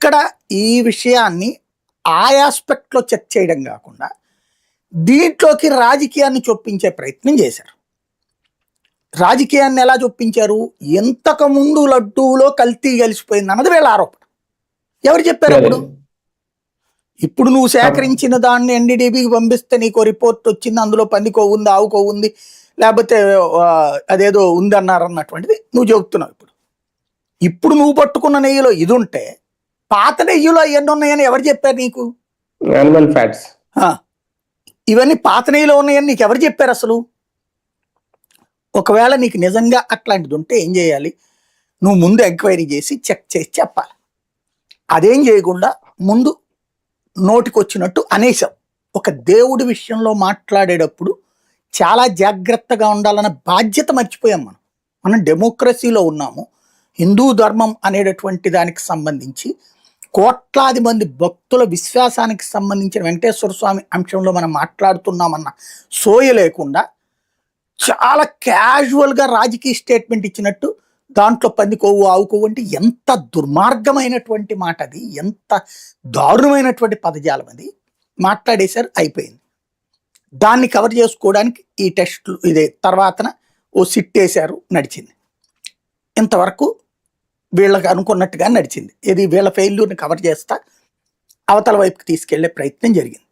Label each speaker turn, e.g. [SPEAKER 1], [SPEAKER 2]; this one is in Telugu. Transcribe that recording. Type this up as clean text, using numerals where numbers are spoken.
[SPEAKER 1] ఇక్కడ ఈ విషయాన్ని ఆ ఆస్పెక్ట్లో చర్చ చేయడం కాకుండా దీంట్లోకి రాజకీయాన్ని చొప్పించే ప్రయత్నం చేశారు. రాజకీయాన్ని ఎలా చొప్పించారు? ఇంతకు ముందు లడ్డూలో కల్తీ కలిసిపోయింది అన్నది వీళ్ళ ఆరోపణ. ఎవరు చెప్పారు అప్పుడు? ఇప్పుడు నువ్వు సేకరించిన దాన్ని ఎన్డీడీబీకి పంపిస్తే నీకు రిపోర్ట్ వచ్చింది, అందులో పంది కొవ్వు ఉంది, ఆవు కొవ్వు ఉంది, లేకపోతే అదేదో ఉంది అన్నారు అన్నటువంటిది నువ్వు చెబుతున్నావు. ఇప్పుడు నువ్వు పట్టుకున్న నెయ్యిలో ఇది ఉంటే పాత నెయ్యిలో ఎన్ని ఉన్నాయని ఎవరు చెప్పారు నీకు?
[SPEAKER 2] యానిమల్ ఫ్యాట్స్
[SPEAKER 1] ఇవన్నీ పాత నెయ్యిలో ఉన్నాయని నీకు ఎవరు చెప్పారు అసలు? ఒకవేళ నీకు నిజంగా అట్లాంటిది ఉంటే ఏం చేయాలి? నువ్వు ముందు ఎంక్వైరీ చేసి చెక్ చేసి చెప్పాలి. అదేం చేయకుండా ముందు నోటికొచ్చినట్టు అనేసాం. ఒక దేవుడి విషయంలో మాట్లాడేటప్పుడు చాలా జాగ్రత్తగా ఉండాలన్న బాధ్యత మర్చిపోయాం. మనం డెమోక్రసీలో ఉన్నాము. హిందూ ధర్మం అనేటటువంటి దానికి సంబంధించి కోట్లాది మంది భక్తుల విశ్వాసానికి సంబంధించిన వెంకటేశ్వర స్వామి అంశంలో మనం మాట్లాడుతున్నామన్న సోయ లేకుండా చాలా క్యాజువల్గా రాజకీయ స్టేట్మెంట్ ఇచ్చినట్టు దాంట్లో పంది కొవ్వు ఆవు కొవ్వు అంటే ఎంత దుర్మార్గమైనటువంటి మాట అది, ఎంత దారుణమైనటువంటి పదజాలం అది మాట్లాడేశారు. అయిపోయింది. దాన్ని కవర్ చేసుకోవడానికి ఈ టెస్టులు ఇదే తర్వాతన ఓ సిట్ వేశారు, నడిచింది. ఇంతవరకు వీళ్ళకి అనుకున్నట్టుగా నడిచింది. ఇది వీళ్ళ ఫెయిల్యూర్ని కవర్ చేస్తా అవతల వైపుకి తీసుకెళ్లే ప్రయత్నం జరిగింది.